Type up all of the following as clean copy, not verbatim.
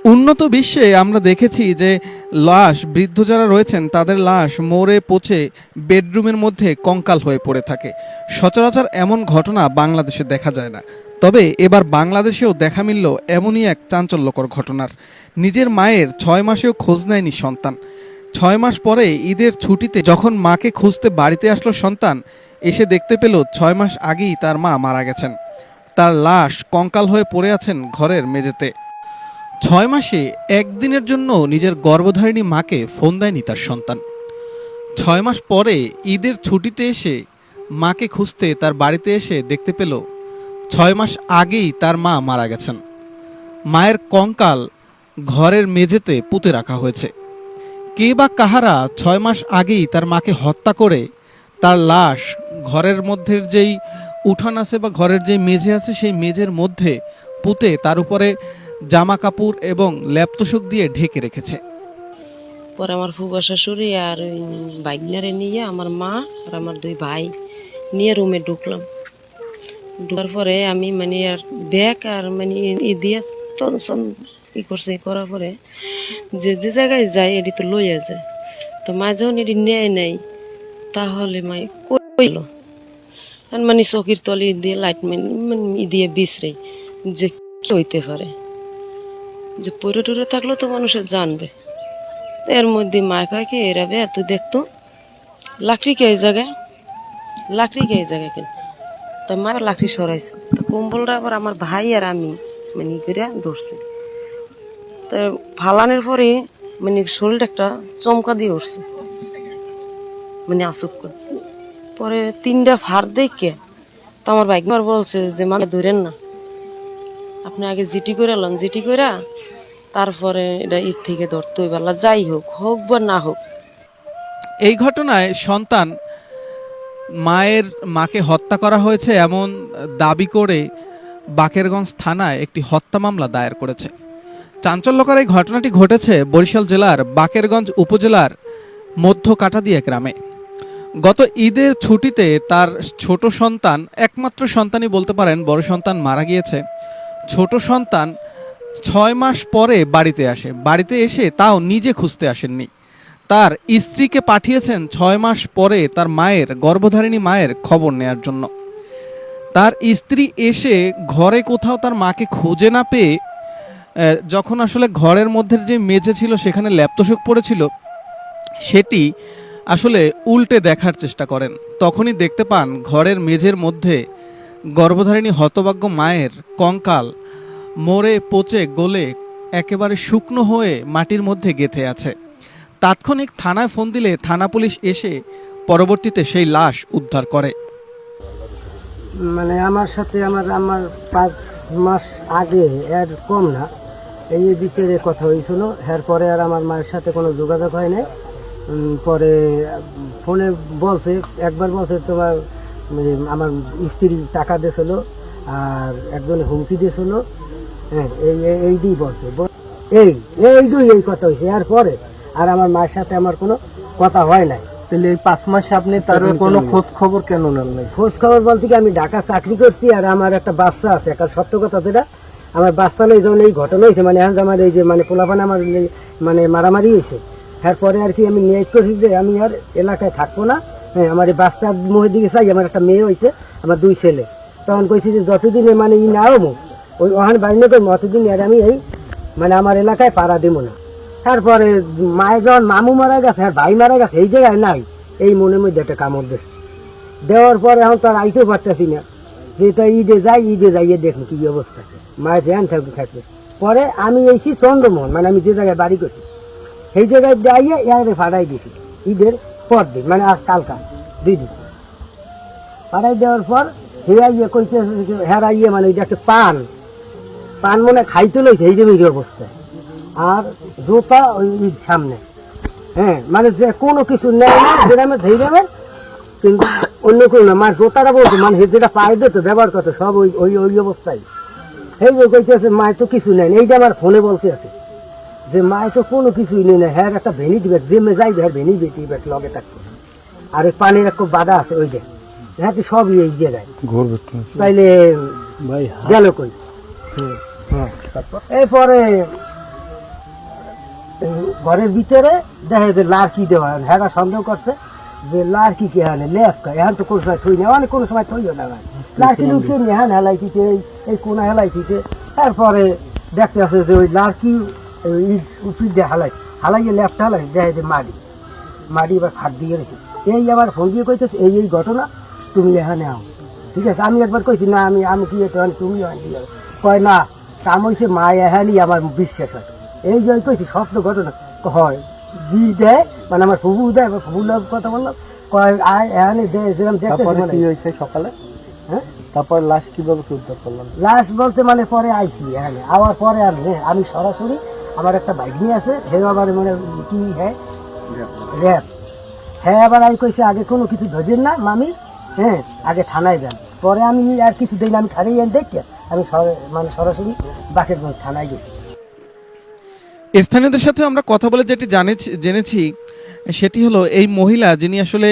উন্নত বিশ্বে আমরা দেখেছি যে লাশ, বৃদ্ধ যারা রয়েছেন তাদের লাশ মরে পচে বেডরুমের মধ্যে কঙ্কাল হয়ে পড়ে থাকে। সচরাচর এমন ঘটনা বাংলাদেশে দেখা যায় না। তবে এবার বাংলাদেশেও দেখা মিলল এমনই এক চাঞ্চল্যকর ঘটনার। নিজের মায়ের 6 মাসেও খোঁজ নেয়নি সন্তান। 6 মাস পরে ঈদের ছুটিতে যখন মাকে খুঁজতে বাড়িতে আসলো সন্তান, এসে দেখতে পেল 6 মাস আগেই তার মা মারা গেছেন। তার লাশ কঙ্কাল হয়ে পড়ে আছেন ঘরের মেঝেতে। 6 মাসে একদিনের জন্য নিজের গর্ভধারিণী মাকে ফোন দেয়নি তার সন্তান। 6 মাস পরে ঈদের ছুটিতে এসে মাকে খুঁজতে তার বাড়িতে এসে দেখতে পেল 6 মাস আগেই তার মা মারা গেছেন। মায়ের কঙ্কাল ঘরের মেঝেতে পুঁতে রাখা হয়েছে। কে বা কাহারা 6 মাস আগেই তার মাকে হত্যা করে তার লাশ ঘরের মধ্যে যেই উঠান আছে বা ঘরের যে মেঝে আছে সেই মেঝের মধ্যে পুঁতে তার উপরে জামা কাপড় এবং ল্যাপতোশক দিয়ে ঢেকে রেখেছে। পরে আমার ফুফা শাশুড়ি আর ওই বাইকনারে নিয়ে আমার মা আর আমার 2 ভাই নিয়ে রুমে ঢুকলাম। ঢুকার পরে আমি মানে আর ব্যাগ আর মানে দিয়ে তনসন করছে, করার পরে যে যে জায়গায় যায় এটি তো লইয়া যায়। তো মা যখন এটি নেয় নেই তাহলে মাই কইল মানে চকির তলি দিয়ে লাইট মানে দিয়ে বিশ্রাই যে কি হইতে পারে, যে পরে টরে থাকলেও তো মানুষের জানবে। এর মধ্যে মায় কয় কি এরা বে তুই দেখতো লাকড়ি কে এই জায়গায়, লাকড়ি কে এই জায়গায় কেন? তা মা লাকড়ি সরাইছে, তো কম্বলটা আবার আমার ভাই আর আমি মানে করে ধরছি। তো ফালানোর পরে মানে শরীরটা একটা চমকা দিয়ে উঠছে, মানে আসুক করে। পরে 3টা ফার দেখে তো আমার বাইক মার বলছে যে মা ধরেন না, আপনি আগে জিটি করে লন, জিটি করে তারপরে এটা ইট থেকে ধরতে হইবে, যাই হোক হোক বা না হোক। এই ঘটনায় সন্তান মাকে হত্যা করা হয়েছে এমন দাবি করে বাকেরগঞ্জ থানায় একটি হত্যা মামলা দায়ের করেছে। চাঞ্চল্যকর এই ঘটনাটি ঘটেছে বরিশাল জেলার বাকেরগঞ্জ উপজেলার মধ্য কাটাদিয়া গ্রামে। গত ঈদের ছুটিতে তার ছোট সন্তান, একমাত্র সন্তানই বলতে পারেন, বড় সন্তান মারা গিয়েছে। ছোট সন্তান 6 মাস পরে বাড়িতে আসে। বাড়িতে এসে তাও নিজে খুঁজতে আসেননি, তার স্ত্রীকে পাঠিয়েছেন 6 মাস পরে তার মায়ের, গর্ভধারিণী মায়ের খবর নেয়ার জন্য। তার স্ত্রী এসে ঘরে কোথাও তার মাকে খুঁজে না পেয়ে যখন আসলে ঘরের মধ্যে যে মেঝে ছিল সেখানে ল্যাপতোশক পড়েছিল সেটি আসলে উল্টে দেখার চেষ্টা করেন। তখনই দেখতে পান ঘরের মেঝের মধ্যে গর্ভধারিণী হতভাগ্য মায়ের কঙ্কাল মরে পচে গলে একেবারে শুকনো হয়ে মাটির মধ্যে গেঁথে আছে। তাৎক্ষণিক থানায় ফোন দিলে থানা পুলিশ এসে পরবর্তীতে সেই লাশ উদ্ধার করে। মানে আমার সাথে আমার 5 মাস আগে, এর কম না, এই ভিতরে কথা হয়েছিল। এরপরে আর আমার মায়ের সাথে কোনো যোগাযোগ হয় নাই। পরে ফোনে বলছে, একবার বলছে তোমার আমার স্ত্রী টাকা দিয়েছিল আর একজনে হুমকি দিয়েছিল, হ্যাঁ এইটাই বলছে। এই কথা হয়েছে। এরপরে আর আমার মায়ের সাথে আমার কোনো কথা হয় নাই। তাহলে এই 5 মাসে আপনি তার কোনো খোঁজ খবর কেন নেন নাই? খোঁজ খবর বলতে কি, আমি ঢাকা চাকরি করছি আর আমার একটা বাচ্চা আছে। একটা সত্য কথা যেটা, আমার বাচ্চা নেই যখন এই ঘটনা হয়েছে, মানে এখন আমার এই যে মানে পোলাপানে আমার মানে মারামারি হয়েছে, এরপরে আর কি আমি নিয়ে করছি যে আমি আর এলাকায় থাকবো না। হ্যাঁ, আমার এই বাচ্চার মুখের দিকে চাই। আমার একটা মেয়ে হয়েছে, আমার 2 ছেলে। তখন কইছি যে যতদিনে মানে ই না হবো ওই ওখানে বাড়ি না করবো, অতদিন আর আমি এই মানে আমার এলাকায় পাড়া দেবো না। তারপরে মায়ের যখন মামু মারা গেছে আর ভাই মারা গেছে, এই জায়গায় নাই, এই মনের মধ্যে একটা কামড় দিচ্ছে। দেওয়ার পরে এখন তো আর আইতেও পারতেছি না, যেটা ঈদে যাইয়ে দেখুন কি অবস্থা, মায়ের ধ্যান থাকবে। পরে আমি এইছি চন্দ্রমোহন, মানে আমি যে জায়গায় বাড়ি করছি সেই জায়গায় যাইয়ে এর ফাড়াই দিয়েছি ঈদের পর দিন, মানে আজ কালকা 2 দিন ফাড়াই দেওয়ার পর হেরাইয়ে কইতে হেরাইয়ে মানে ওইটা একটা পান মনে খাইতে লইছে এই যে অবস্থায়, আর জোতা ওই সামনে। হ্যাঁ, মানে যে কোনো কিছু নেয় না, গ্রামে ধরে যাবে কিন্তু অন্য কোনো না। মার জোতাটা বলতো মানে যেটা পায়ে দিত ব্যবহার করতো সব ওই ওই ওই অবস্থায়। এই যে কইতেছে মায়ের তো কিছু নেই। এইটা আমার ফোনে বলতে আছে যে মায়ের তো কোনো কিছুই নেই না। হ্যাঁ, একটা ভেনিটি ব্যাগ জেমে যাই, হ্যাঁ ভেনি বেটি ব্যাগ লগে থাকতো, আর ওই পানির একটা বাধা আছে ওই যে, হ্যাঁ সবই এই জায়গায়। তাইলে গেল কই? এরপরে এই ঘরের ভিতরে দেখে যে লাড়কি দেওয়া, হ্যাঁ সন্দেহ করছে যে লাড়কি কে হানে লেপকা, এখন তো কোনো সময় থই না, অনেক কোনো সময় থইও না ভাই, লাড়কি লুকিয়ে নিয়ে হ্যাঁ হেলাই দিতে, এই কোনা হেলাই দিতে। তারপরে দেখতে আসে যে ওই লাড়কি উপর দিয়ে হালাইয়ে লেপটা হালাই দেখে যে মাড়ি এবার খাট দিয়ে রেখে এই আবার ফোন দিয়ে কইতেছে এই ঘটনা, তুমি এখানে আও। ঠিক আছে, আমি একবার কইছি না আমি কি এটা তুমি কয় না, কাম হয়েছে মা এখানেই আমার বিশ্বাস হয়। এই যে কইছি স্বপ্ন ঘটনা হয় দি দেয়, মানে আমার ফুবু দেয়, ফুবুর কথা বললাম, কয় আয় এখানে দেয় যেরকম দেখতে। কি হয়েছে সকালে? হ্যাঁ, তারপর লাশ কিভাবে উদ্ধার করলাম? লাশ বলতে মানে পরে আইছি এখানে, আবার পরে আর আমি সরাসরি আমার একটা বাইক নিয়ে আছে, হে আবার মানে কি হ্যাঁ র্যাপ, হ্যাঁ আবার আমি কইছে আগে কোনো কিছু ধরেন না মামি, হ্যাঁ আগে থানায় যান। পরে আমি আর কিছু দিন আমি থানায় যান দেখি, আমি মানে সরাসরি বাকেরগঞ্জ থানায় গেছি। স্থানীয়দের সাথে আমরা কথা বলে যেটি জেনেছি সেটি হলো এই মহিলা যিনি আসলে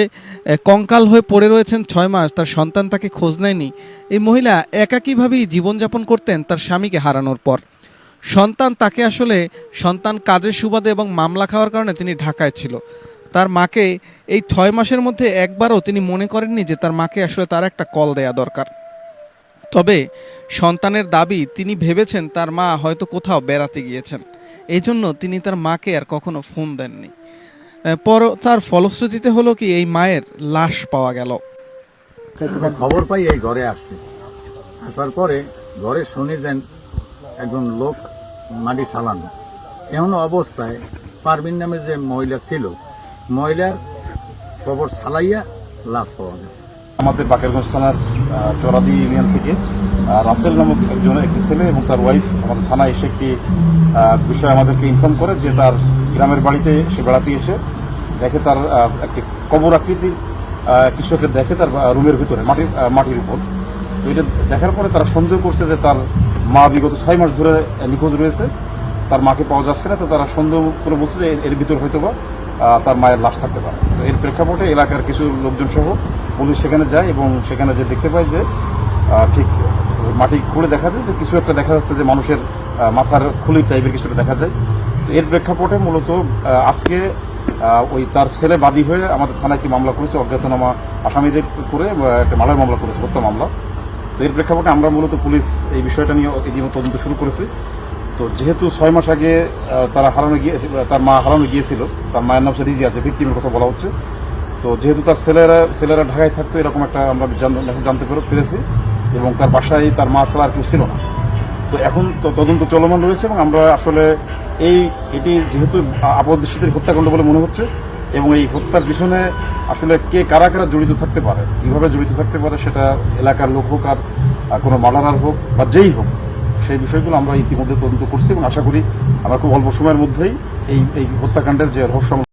কঙ্কাল হয়ে পড়ে রয়েছেন 6 মাস, তার সন্তান তাকে খোঁজ নেয়নি। এই মহিলা একাকীভাবেই জীবনযাপন করতেন তার স্বামীকে হারানোর পর। সন্তান কাজের সুবাদে এবং মামলা খাওয়ার কারণে তিনি ঢাকায় ছিল। তার মাকে এই 6 মাসের মধ্যে একবারও তিনি মনে করেননি যে তার মাকে আসলে তার একটা কল দেয়া দরকার। তবে সন্তানের দাবি, তিনি ভেবেছেন তার মা হয়তো কোথাও বেড়াতে গিয়েছেন, এই জন্য তিনি তার মাকে আর কখনো ফোন দেননি। তার ফলশ্রুতিতে হলো কি এই মায়ের লাশ পাওয়া গেল। খবর পাই এই ঘরে আসছে, আসার পরে ঘরে শুনি যে একজন লোক মাটি চালানো, এমন অবস্থায় পারবিন নামে যে মহিলা ছিল, মহিলার কবর ছালাইয়া লাশ পাওয়া গেছে। আমাদের বাকেরগঞ্জ থানার চরাদি ইউনিয়ন থেকে রাসেল নামক একটি ছেলে এবং তার ওয়াইফ আমাদের থানায় এসে একটি বিষয় আমাদেরকে ইনফর্ম করে যে তার গ্রামের বাড়িতে সে বেড়াতে এসে দেখে তার একটি কবর আকৃতির কিছু একটা দেখে তার রুমের ভিতরে মাটির উপর। তো এটা দেখার পরে তারা সন্দেহ করছে যে তার মা বিগত 6 মাস ধরে নিখোঁজ রয়েছে, তার মাকে পাওয়া যাচ্ছে না। তো তারা সন্দেহ করে বলছে যে এর ভিতর হয়তো বা তার মায়ের লাশ থাকতে পারে। তো এর প্রেক্ষাপটে এলাকার কিছু লোকজন সহ পুলিশ সেখানে যায় এবং সেখানে যে দেখতে পায় যে ঠিক মাটি খুঁড়ে দেখা যায় যে কিছু একটা দেখা যাচ্ছে যে মানুষের মাথার খুলি টাইপের কিছুটা দেখা যায়। তো এর প্রেক্ষাপটে মূলত আজকে ওই তার ছেলে বাদী হয়ে আমাদের থানায় একটি মামলা করেছে, অজ্ঞাতনামা আসামিদের করে একটা মামলা করেছে, হত্যা মামলা। তো এর প্রেক্ষাপটে আমরা মূলত পুলিশ এই বিষয়টা নিয়ে ইতিমধ্যে তদন্ত শুরু করেছি। তো যেহেতু 6 মাস আগে তার মা হারানো গিয়েছিল, তার মায়ের নাম রিজি আছে, ভিক্টিমের কথা বলা হচ্ছে। তো যেহেতু তার ছেলেরা ঢাকায় থাকতো, এরকম একটা আমরা মেসেজ জানতে পেরেছি এবং তার বাসায় তার মা ছাড়া আর কেউ ছিল না। তো এখন তদন্ত চলমান রয়েছে এবং আমরা আসলে এটি যেহেতু আপাতদৃষ্টিতে হত্যাকাণ্ড বলে মনে হচ্ছে এবং এই হত্যার পিছনে আসলে কারা জড়িত থাকতে পারে, কীভাবে জড়িত থাকতে পারে, সেটা এলাকার লোক হোক আর কোনো মার্ডারার হোক বা যেই হোক, সেই বিষয়গুলো আমরা ইতিমধ্যে তদন্ত করছি এবং আশা করি আমরা খুব অল্প সময়ের মধ্যেই এই হত্যাকাণ্ডের যে রহস্য